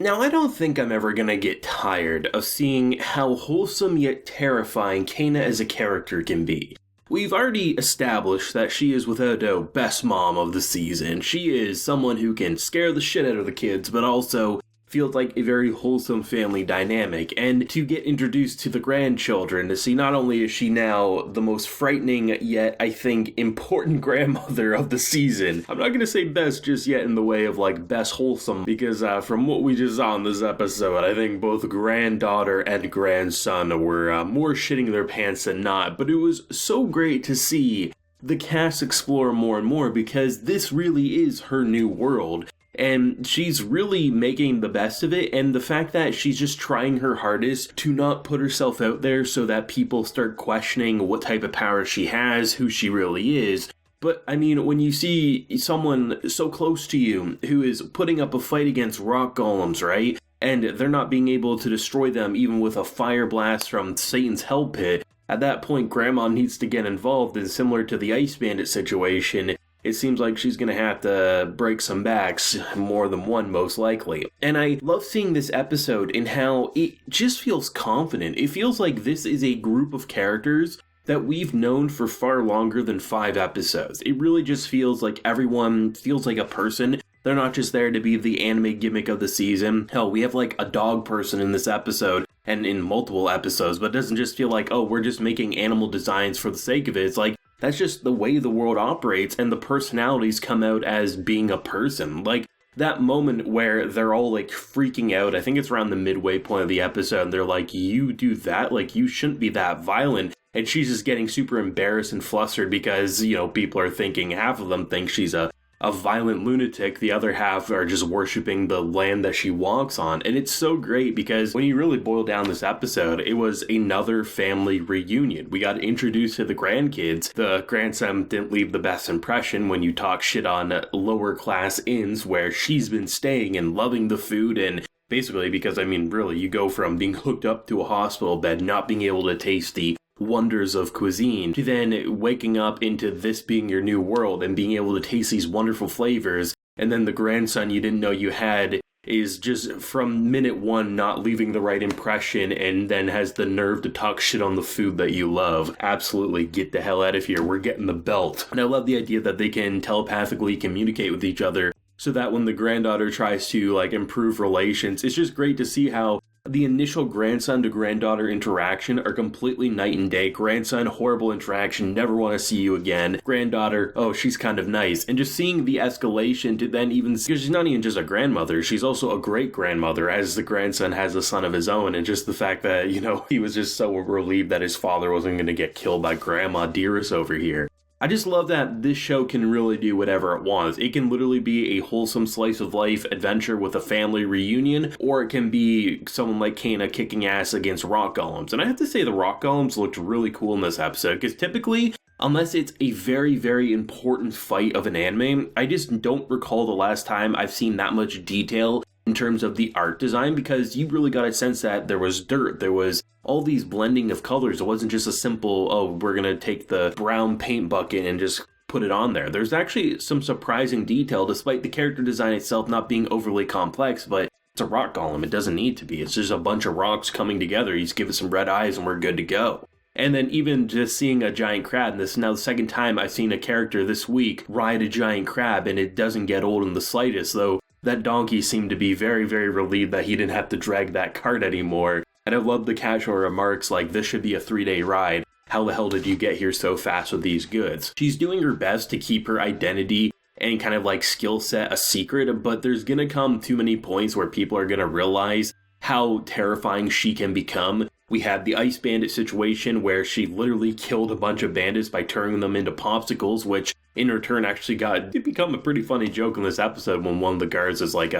Now, I don't think I'm ever gonna get tired of seeing how wholesome yet terrifying Cayna as a character can be. We've already established that she is without doubt best mom of the season. She is someone who can scare the shit out of the kids, but also feels like a very wholesome family dynamic. And to get introduced to the grandchildren, to see not only is she now the most frightening yet, I think, important grandmother of the season. I'm not gonna say best just yet in the way of like best wholesome, because from what we just saw in this episode, I think both granddaughter and grandson were more shitting their pants than not. But it was so great to see the cast explore more and more, because this really is her new world. And she's really making the best of it, and the fact that she's just trying her hardest to not put herself out there so that people start questioning what type of power she has, who she really is. But, I mean, when you see someone so close to you who is putting up a fight against rock golems, right? And they're not being able to destroy them even with a fire blast from Satan's hell pit, at that point, Grandma needs to get involved, and similar to the Ice Bandit situation, it seems like she's going to have to break some backs, more than one most likely. And I love seeing this episode in how it just feels confident. It feels like this is a group of characters that we've known for far longer than 5 episodes. It really just feels like everyone feels like a person. They're not just there to be the anime gimmick of the season. Hell, we have like a dog person in this episode and in multiple episodes, but it doesn't just feel like, oh, we're just making animal designs for the sake of it. It's like, that's just the way the world operates, and the personalities come out as being a person. Like, that moment where they're all, like, freaking out, I think it's around the midway point of the episode, and they're like, you do that? Like, you shouldn't be that violent. And she's just getting super embarrassed and flustered because, you know, people are thinking, half of them think she's a violent lunatic, the other half are just worshipping the land that she walks on. And it's so great because when you really boil down this episode, it was another family reunion. We got introduced to the grandkids. The grandson didn't leave the best impression when you talk shit on lower class inns where she's been staying and loving the food, and basically because, I mean, really, you go from being hooked up to a hospital bed, not being able to taste the wonders of cuisine, to then waking up into this being your new world and being able to taste these wonderful flavors, and then the grandson you didn't know you had is just from minute one not leaving the right impression, and then has the nerve to talk shit on the food that you love. Absolutely, get the hell out of here, we're getting the belt. And I love the idea that they can telepathically communicate with each other, so that when the granddaughter tries to like improve relations, it's just great to see how the initial grandson to granddaughter interaction are completely night and day. Grandson, horrible interaction, never want to see you again. Granddaughter, oh, she's kind of nice. And just seeing the escalation to then even, because she's not even just a grandmother, she's also a great grandmother, as the grandson has a son of his own. And just the fact that, you know, he was just so relieved that his father wasn't going to get killed by Grandma Dearest over here. I just love that this show can really do whatever it wants. It can literally be a wholesome slice of life adventure with a family reunion, or it can be someone like Cayna kicking ass against rock golems. And I have to say the rock golems looked really cool in this episode, because typically, unless it's a very, very important fight of an anime, I just don't recall the last time I've seen that much detail in terms of the art design, because you really got a sense that there was dirt, there was all these blending of colors. It wasn't just a simple, oh, we're gonna take the brown paint bucket and just put it on there. There's actually some surprising detail, despite the character design itself not being overly complex, but it's a rock golem, it doesn't need to be. It's just a bunch of rocks coming together, you just give it some red eyes and we're good to go. And then even just seeing a giant crab, and this is now the second time I've seen a character this week ride a giant crab, and it doesn't get old in the slightest, though that donkey seemed to be very, very relieved that he didn't have to drag that cart anymore. And I love the casual remarks like, this should be a 3-day ride. How the hell did you get here so fast with these goods? She's doing her best to keep her identity and kind of like skill set a secret, but there's gonna come too many points where people are gonna realize how terrifying she can become. We had the Ice Bandit situation where she literally killed a bunch of bandits by turning them into popsicles, which in return actually did become a pretty funny joke in this episode when one of the guards is like,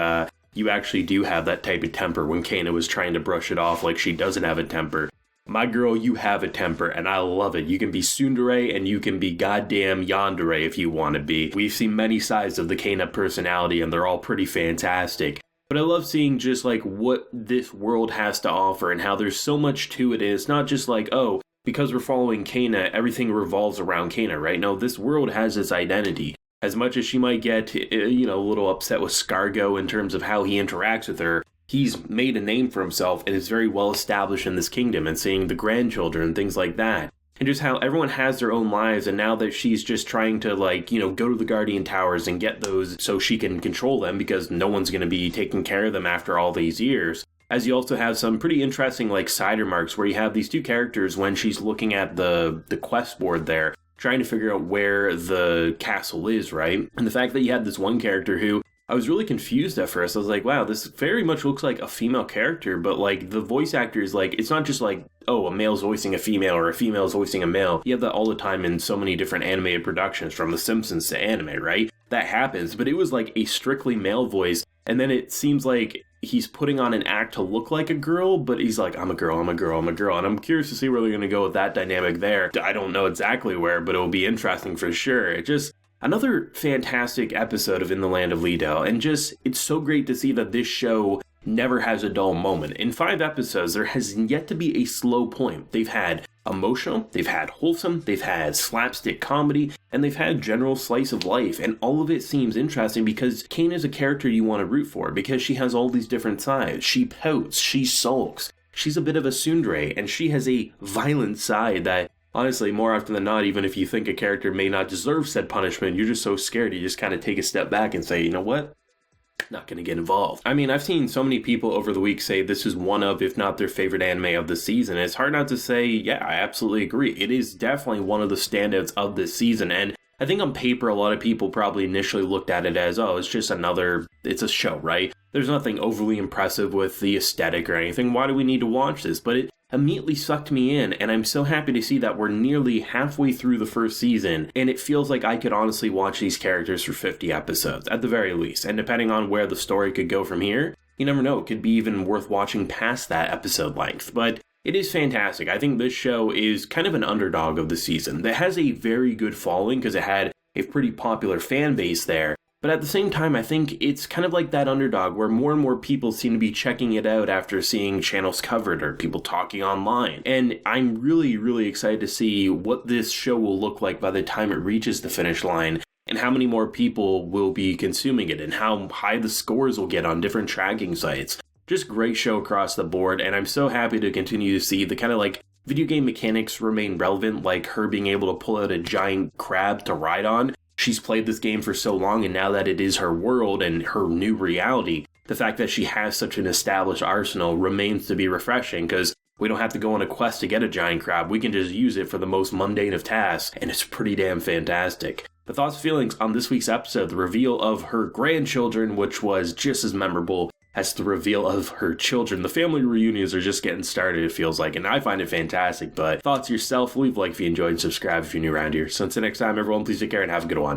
you actually do have that type of temper, when Cayna was trying to brush it off like she doesn't have a temper. My girl, you have a temper, and I love it. You can be tsundere, and you can be goddamn yandere if you want to be. We've seen many sides of the Cayna personality, and they're all pretty fantastic. But I love seeing just like what this world has to offer and how there's so much to it. And it's not just like, oh, because we're following Cayna, everything revolves around Cayna, right? No, this world has its identity. As much as she might get, a little upset with Scargo in terms of how he interacts with her, he's made a name for himself and is very well established in this kingdom, and seeing the grandchildren and things like that. And just how everyone has their own lives, and now that she's just trying to, like, you know, go to the Guardian Towers and get those so she can control them, because no one's going to be taking care of them after all these years. As you also have some pretty interesting, like, side remarks where you have these two characters when she's looking at the quest board there, trying to figure out where the castle is, right? And the fact that you had this one character who, I was really confused at first. I was like, wow, this very much looks like a female character, but like the voice actor is like, it's not just like, oh, a male's voicing a female or a female's voicing a male. You have that all the time in so many different animated productions, from The Simpsons to anime, right? That happens, but it was like a strictly male voice, and then it seems like he's putting on an act to look like a girl, but he's like, I'm a girl, I'm a girl, I'm a girl, and I'm curious to see where they're going to go with that dynamic there. I don't know exactly where, but it'll be interesting for sure. It just... Another fantastic episode of In the Land of Leadale, and just, it's so great to see that this show never has a dull moment. In 5 episodes, there has yet to be a slow point. They've had emotional, they've had wholesome, they've had slapstick comedy, and they've had general slice of life, and all of it seems interesting because Cayna is a character you want to root for, because she has all these different sides. She pouts, she sulks, she's a bit of a tsundere, and she has a violent side that, honestly, more often than not, even if you think a character may not deserve said punishment, you're just so scared you just kind of take a step back and say, you know what? Not going to get involved. I mean, I've seen so many people over the week say this is one of, if not their favorite anime of the season. It's hard not to say, yeah, I absolutely agree. It is definitely one of the standouts of this season, and I think on paper, a lot of people probably initially looked at it as, oh, it's just it's a show, right? There's nothing overly impressive with the aesthetic or anything. Why do we need to watch this? But it immediately sucked me in, and I'm so happy to see that we're nearly halfway through the first season, and it feels like I could honestly watch these characters for 50 episodes, at the very least. And depending on where the story could go from here, you never know, it could be even worth watching past that episode length. But it is fantastic. I think this show is kind of an underdog of the season that has a very good following because it had a pretty popular fan base there. But at the same time, I think it's kind of like that underdog where more and more people seem to be checking it out after seeing channels covered or people talking online. And I'm really, really excited to see what this show will look like by the time it reaches the finish line, and how many more people will be consuming it, and how high the scores will get on different tracking sites. Just great show across the board, and I'm so happy to continue to see the kind of like video game mechanics remain relevant, like her being able to pull out a giant crab to ride on. She's played this game for so long, and now that it is her world and her new reality, the fact that she has such an established arsenal remains to be refreshing, because we don't have to go on a quest to get a giant crab. We can just use it for the most mundane of tasks, and it's pretty damn fantastic. The thoughts and feelings on this week's episode, the reveal of her grandchildren, which was just as memorable as the reveal of her children. The family reunions are just getting started, it feels like, and I find it fantastic. But thoughts yourself, leave a like if you enjoyed, and subscribe if you're new around here. So until next time, everyone, please take care and have a good one.